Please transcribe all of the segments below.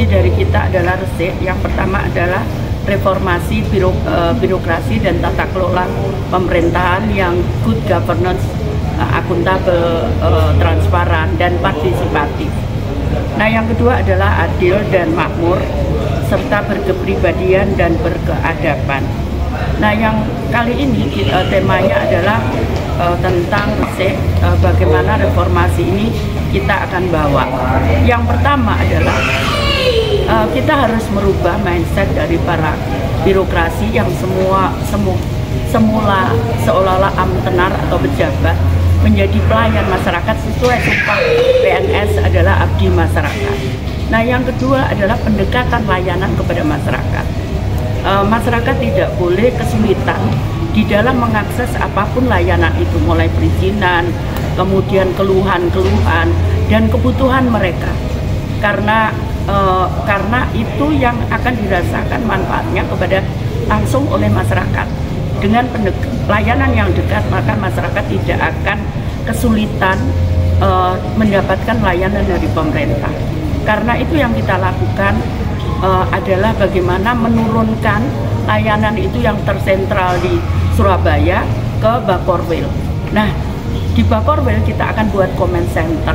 visi dari kita adalah resik. Yang pertama adalah reformasi birokrasi dan tata kelola pemerintahan yang good governance, akuntabel, transparan, dan partisipatif. Nah, yang kedua adalah adil dan makmur, serta berkepribadian dan berkeadaban. Nah, yang kali ini temanya adalah tentang resik, bagaimana reformasi ini kita akan bawa. Yang pertama adalah kita harus merubah mindset dari para birokrasi yang semula seolah-olah amtenar atau pejabat menjadi pelayan masyarakat sesuai sumpah PNS adalah abdi masyarakat. Nah, yang kedua adalah pendekatan layanan kepada masyarakat. Masyarakat tidak boleh kesulitan di dalam mengakses apapun layanan itu, mulai perizinan, kemudian keluhan-keluhan dan kebutuhan mereka. Karena itu yang akan dirasakan manfaatnya kepada langsung oleh masyarakat. Dengan layanan yang dekat, maka masyarakat tidak akan kesulitan mendapatkan layanan dari pemerintah. Karena itu yang kita lakukan adalah bagaimana menurunkan layanan itu yang tersentral di Surabaya ke Bakorwil. Nah, di Bakorwil kita akan buat comment center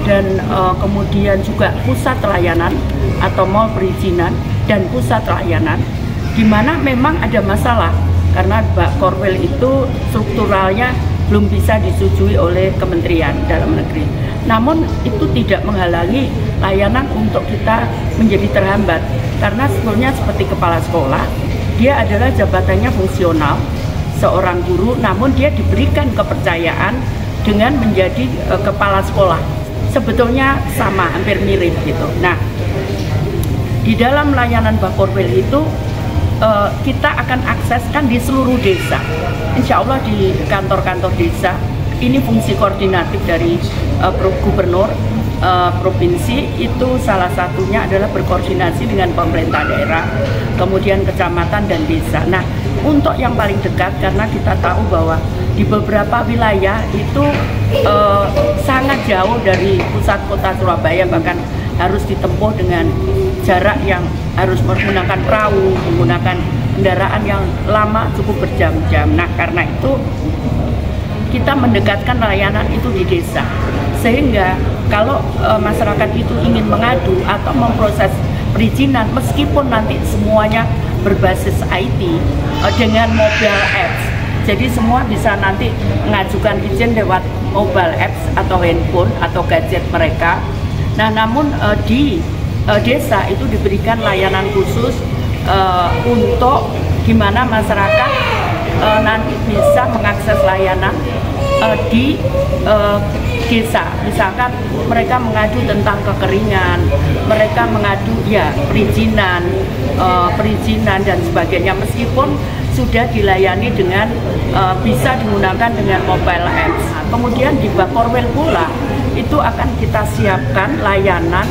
dan kemudian juga pusat layanan atau mall perizinan dan pusat layanan, di mana memang ada masalah karena Bakorwil itu strukturalnya belum bisa disetujui oleh Kementerian Dalam Negeri. Namun itu tidak menghalangi layanan untuk kita menjadi terhambat, karena sebetulnya seperti kepala sekolah, dia adalah jabatannya fungsional seorang guru, namun dia diberikan kepercayaan dengan menjadi kepala sekolah. Sebetulnya sama, hampir mirip gitu. Nah, di dalam layanan Bakorwil itu kita akan akseskan di seluruh desa. Insya Allah di kantor-kantor desa. Ini fungsi koordinatif dari gubernur provinsi, itu salah satunya adalah berkoordinasi dengan pemerintah daerah, kemudian kecamatan dan desa. Nah, untuk yang paling dekat, karena kita tahu bahwa di beberapa wilayah itu sangat jauh dari pusat kota Surabaya, bahkan harus ditempuh dengan jarak yang harus menggunakan perahu, menggunakan kendaraan yang lama cukup berjam-jam. Nah, karena itu kita mendekatkan layanan itu di desa, sehingga kalau masyarakat itu ingin mengadu atau memproses perizinan, meskipun nanti semuanya berbasis IT dengan mobile apps, jadi semua bisa nanti mengajukan izin lewat mobile apps atau handphone atau gadget mereka. Nah, namun di desa itu diberikan layanan khusus untuk gimana masyarakat nanti bisa mengakses layanan di desa. Misalkan mereka mengadu tentang kekeringan, mereka mengadu ya perizinan dan sebagainya, meskipun sudah dilayani dengan bisa digunakan dengan mobile apps. Kemudian di Bakorwil pula itu akan kita siapkan layanan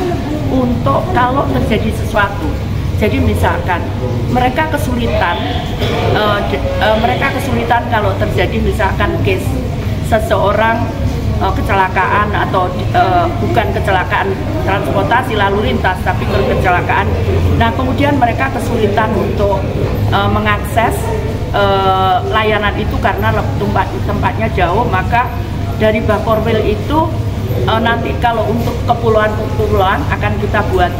untuk kalau terjadi sesuatu. Jadi misalkan mereka kesulitan kalau terjadi misalkan case seseorang kecelakaan atau bukan kecelakaan transportasi lalu lintas tapi kecelakaan. Nah, kemudian mereka kesulitan untuk mengakses layanan itu karena tempatnya jauh, maka dari Bakorwil itu nanti kalau untuk kepulauan-kepulauan akan kita buat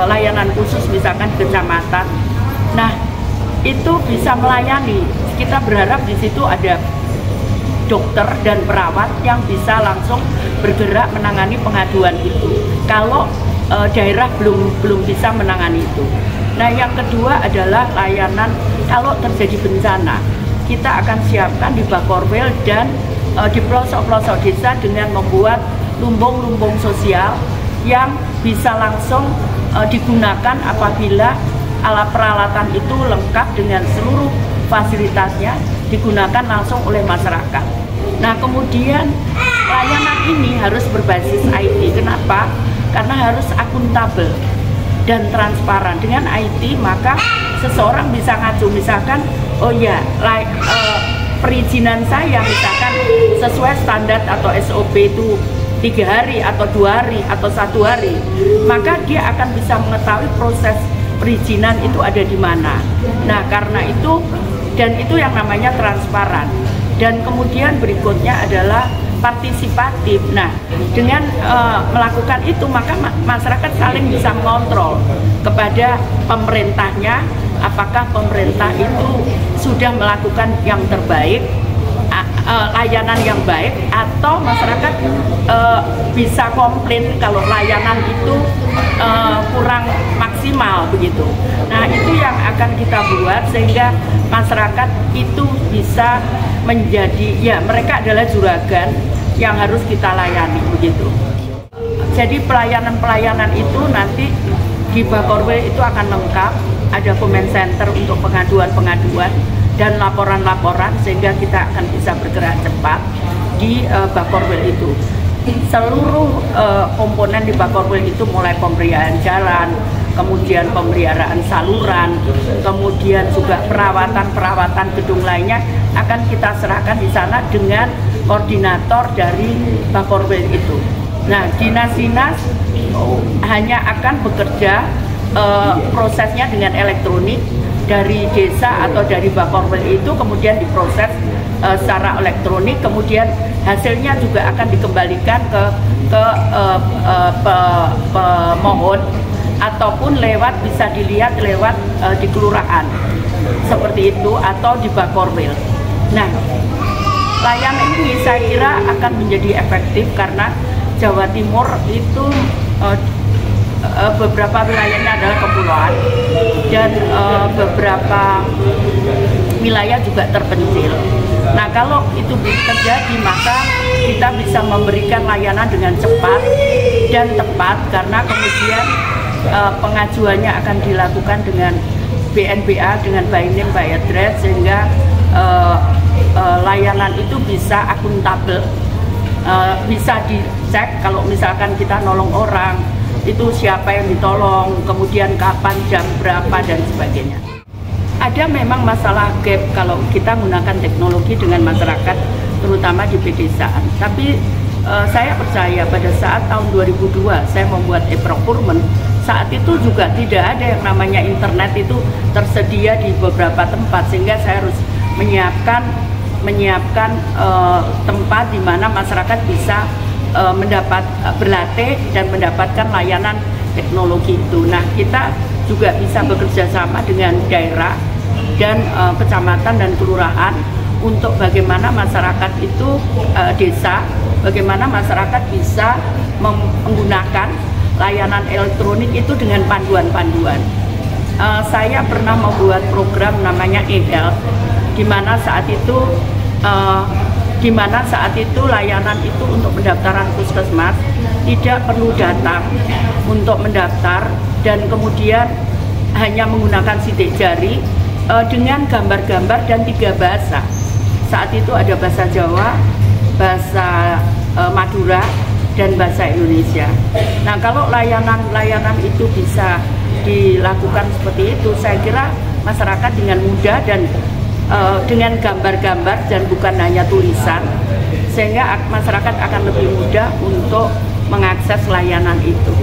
layanan khusus misalkan kecamatan. Nah, itu bisa melayani. Kita berharap di situ ada dokter dan perawat yang bisa langsung bergerak menangani pengaduan itu. Kalau daerah belum bisa menangani itu. Nah, yang kedua adalah layanan kalau terjadi bencana. Kita akan siapkan di Bakorwil dan di pelosok-pelosok desa dengan membuat lumbung-lumbung sosial yang bisa langsung digunakan apabila alat peralatan itu lengkap dengan seluruh fasilitasnya, digunakan langsung oleh masyarakat. Nah, kemudian layanan ini harus berbasis IT. Kenapa? Karena harus akuntabel dan transparan. Dengan IT maka seseorang bisa ngacu, misalkan oh ya perizinan saya misalkan sesuai standar atau SOP itu 3 hari atau 2 hari atau 1 hari, maka dia akan bisa mengetahui proses perizinan itu ada di mana. Nah, karena itu, dan itu yang namanya transparan. Dan kemudian berikutnya adalah partisipatif. Nah, dengan melakukan itu maka masyarakat saling bisa mengontrol kepada pemerintahnya, apakah pemerintah itu sudah melakukan yang terbaik, layanan yang baik, atau masyarakat bisa komplain kalau layanan itu kurang maksimal begitu. Nah, itu yang akan kita buat sehingga masyarakat itu bisa menjadi, ya mereka adalah juragan yang harus kita layani begitu. Jadi pelayanan-pelayanan itu nanti di Bakorwil itu akan lengkap, ada comment center untuk pengaduan-pengaduan dan laporan-laporan sehingga kita akan bisa bergerak cepat di Bakorwil itu. Seluruh komponen di Bakorwil itu mulai pemeliharaan jalan, kemudian pemeliharaan saluran, kemudian juga perawatan gedung lainnya akan kita serahkan di sana dengan koordinator dari Bakorwil itu. Nah, dinas-dinas hanya akan bekerja prosesnya dengan elektronik dari desa atau dari Bakorwil itu, kemudian diproses secara elektronik, kemudian hasilnya juga akan dikembalikan ke pemohon ataupun bisa dilihat lewat di kelurahan seperti itu atau di Bakorwil. Nah, layanan ini saya kira akan menjadi efektif karena Jawa Timur itu beberapa wilayahnya adalah kepulauan dan beberapa wilayah juga terpencil. Nah, kalau itu terjadi maka kita bisa memberikan layanan dengan cepat dan tepat karena kemudian pengajuannya akan dilakukan dengan BNBA, dengan by name by address, sehingga layanan itu bisa akuntabel, bisa dicek kalau misalkan kita nolong orang itu siapa yang ditolong, kemudian kapan, jam berapa, dan sebagainya. Ada memang masalah gap kalau kita menggunakan teknologi dengan masyarakat, terutama di pedesaan. Tapi saya percaya pada saat tahun 2002 saya membuat e-procurement, saat itu juga tidak ada yang namanya internet itu tersedia di beberapa tempat, sehingga saya harus menyiapkan tempat di mana masyarakat bisa berlatih dan mendapatkan layanan teknologi itu. Nah, kita juga bisa bekerja sama dengan daerah dan kecamatan dan kelurahan untuk bagaimana masyarakat itu desa, bagaimana masyarakat bisa menggunakan layanan elektronik itu dengan panduan-panduan. Saya pernah membuat program namanya e-health, di mana saat itu layanan itu untuk pendaftaran puskesmas tidak perlu datang untuk mendaftar dan kemudian hanya menggunakan sidik jari dengan gambar-gambar dan 3 bahasa. Saat itu ada bahasa Jawa, bahasa Madura, dan bahasa Indonesia. Nah, kalau layanan itu bisa dilakukan seperti itu, saya kira masyarakat dengan mudah dan dengan gambar-gambar dan bukan hanya tulisan, sehingga masyarakat akan lebih mudah untuk mengakses layanan itu.